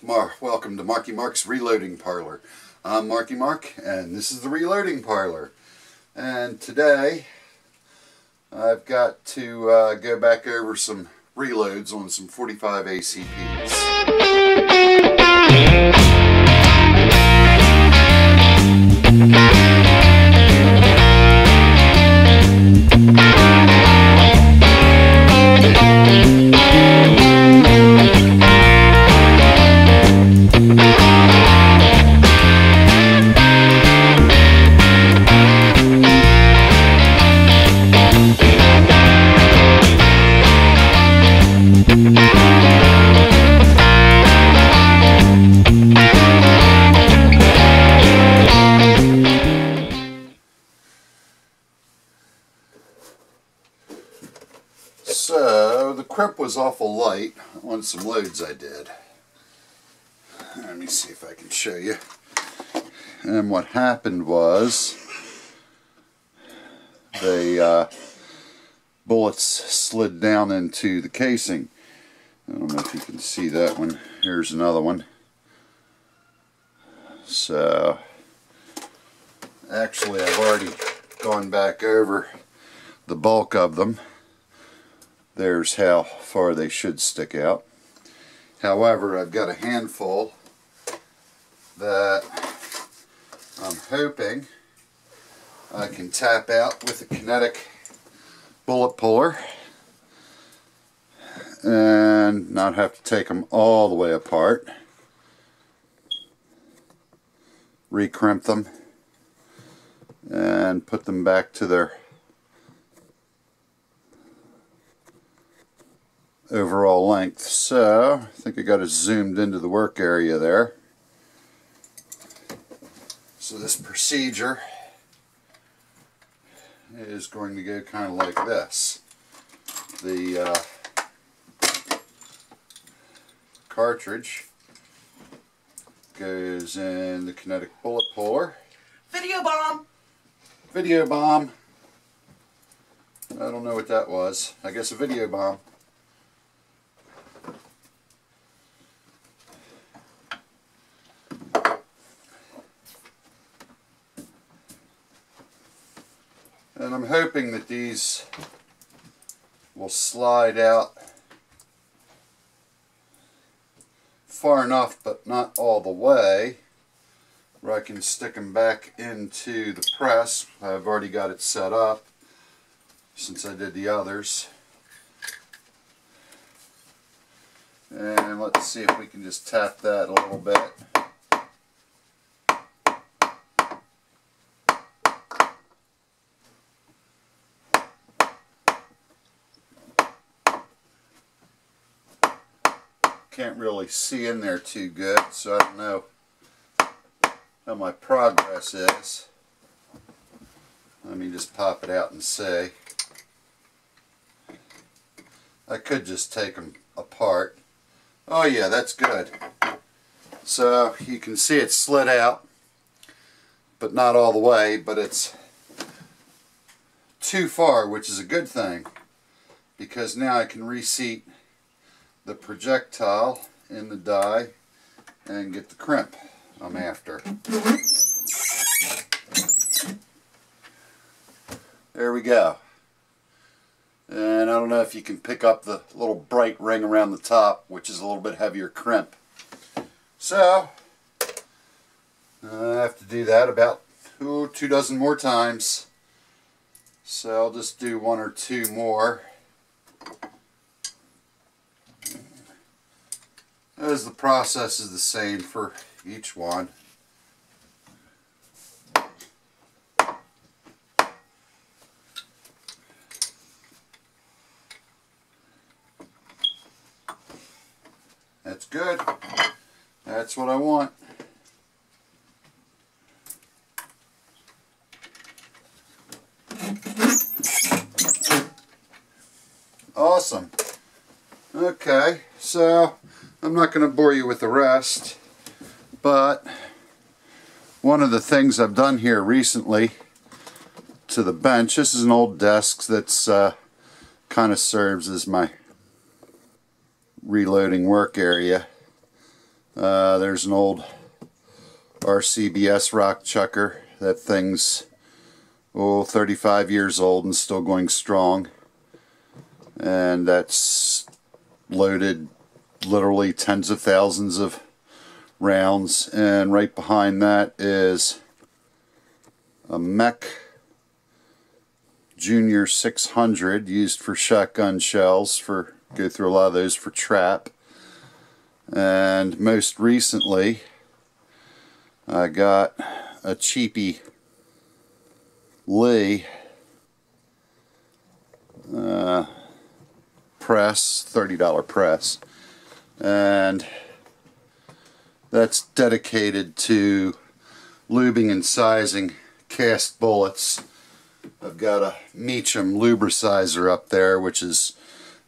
Welcome to Marky Mark's Reloading Parlor. I'm Marky Mark, and this is the Reloading Parlor. And today, I've got to go back over some reloads on some 45 ACPs. So, the crimp was awful light on some loads I did. Let me see if I can show you. And what happened was, the bullets slid down into the casing. I don't know if you can see that one. Here's another one. So, actually I've already gone back over the bulk of them. There's how far they should stick out. However, I've got a handful that I'm hoping I can tap out with a kinetic bullet puller and not have to take them all the way apart. Recrimp them and put them back to their overall length. So I think I got it zoomed into the work area there. So this procedure is going to go kind of like this. The cartridge goes in the kinetic bullet puller. Video bomb! Video bomb. I don't know what that was. I guess a video bomb. And I'm hoping that these will slide out far enough, but not all the way, where I can stick them back into the press. I've already got it set up since I did the others. And let's see if we can just tap that a little bit. Can't really see in there too good, so I don't know how my progress is. Let me just pop it out and see. I could just take them apart. Oh yeah, that's good. So you can see it slid out, but not all the way, but it's too far, which is a good thing, because now I can reseat the projectile in the die and get the crimp I'm after. There we go. And I don't know if you can pick up the little bright ring around the top, which is a little bit heavier crimp. So I have to do that about 2 dozen more times. So I'll just do 1 or 2 more. As the process is the same for each one. That's good. That's what I want. Awesome. Okay, so I'm not going to bore you with the rest, but one of the things I've done here recently to the bench, this is an old desk that's kind of serves as my reloading work area. There's an old RCBS rock chucker. That thing's 35 years old and still going strong, and that's loaded literally tens of thousands of rounds. And right behind that is a Mech Junior 600 used for shotgun shells, go through a lot of those for trap. And most recently I got a cheapy Lee press, $30 press, and that's dedicated to lubing and sizing cast bullets. I've got a Meacham lubricizer up there, which is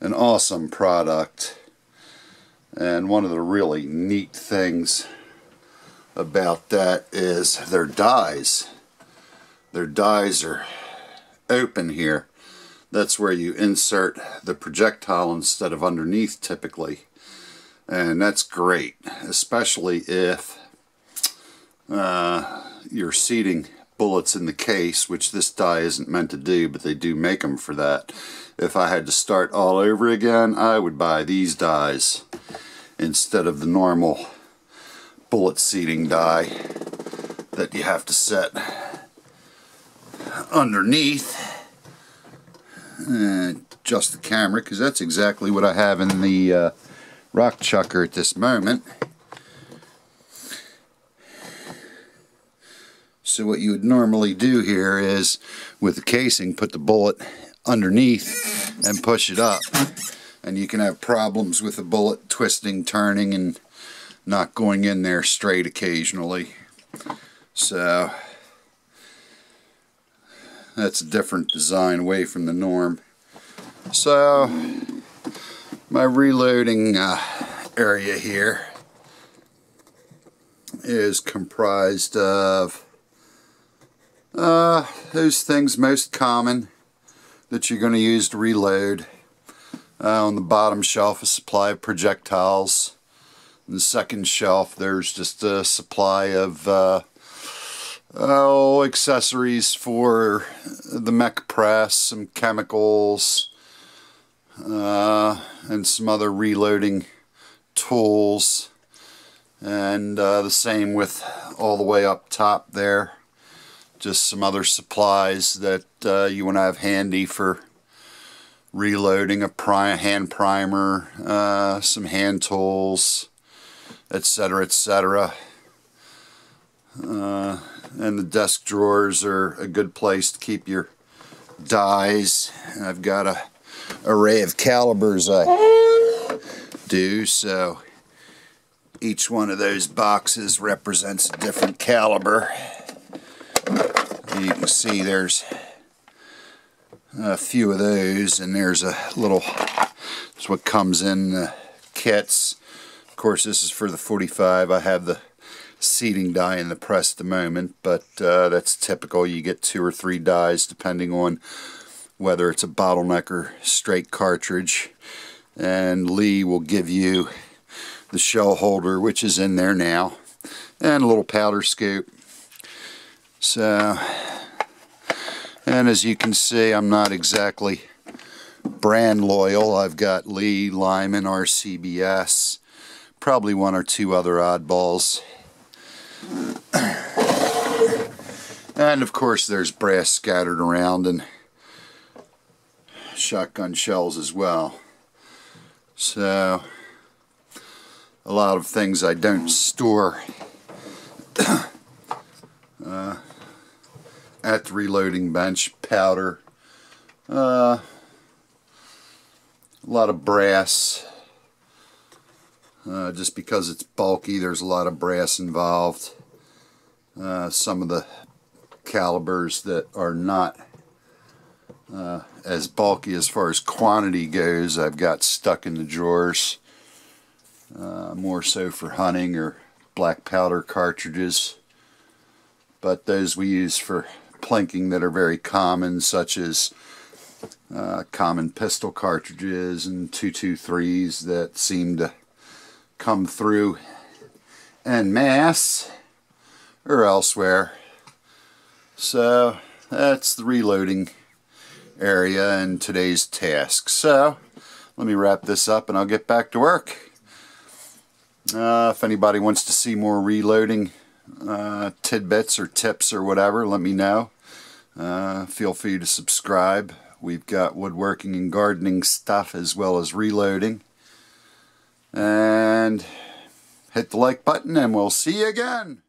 an awesome product, and one of the really neat things about that is their dies. Their dies are open here. That's where you insert the projectile instead of underneath typically, and that's great, especially if you're seating bullets in the case, which this die isn't meant to do, but they do make them for that. If I had to start all over again, I would buy these dies instead of the normal bullet seating die that you have to set underneath. Adjust the camera, because that's exactly what I have in the rock chucker at this moment. So what you would normally do here is, with the casing, put the bullet underneath and push it up, and you can have problems with the bullet twisting, turning, and not going in there straight occasionally. So that's a different design, away from the norm. So my reloading area here is comprised of those things most common that you're going to use to reload. On the bottom shelf, a supply of projectiles. On the second shelf, there's just a supply of accessories for the mech press, some chemicals, and some other reloading tools. And the same with all the way up top there. Just some other supplies that you want to have handy for reloading, a hand primer, some hand tools, etc., etc. And the desk drawers are a good place to keep your dies. I've got an array of calibers I do, so each one of those boxes represents a different caliber. You can see there's a few of those, and there's a little, that's what comes in the kits. Of course, this is for the 45. I have the seating die in the press at the moment, but that's typical. You get 2 or 3 dies depending on whether it's a bottleneck or straight cartridge. And Lee will give you the shell holder, which is in there now, and a little powder scoop. So, and as you can see, I'm not exactly brand loyal. I've got Lee, Lyman, RCBS, probably 1 or 2 other oddballs. And of course there's brass scattered around and shotgun shells as well. So a lot of things I don't store at the reloading bench. Powder, a lot of brass. Just because it's bulky, there's a lot of brass involved. Some of the calibers that are not as bulky as far as quantity goes, I've got stuck in the drawers, more so for hunting or black powder cartridges. But those we use for plinking that are very common, such as common pistol cartridges and 223s that seem to come through en masse or elsewhere. So that's the reloading area in today's task. So let me wrap this up and I'll get back to work. If anybody wants to see more reloading tidbits or tips or whatever, let me know. Feel free to subscribe. We've got woodworking and gardening stuff as well as reloading. And hit the like button and we'll see you again.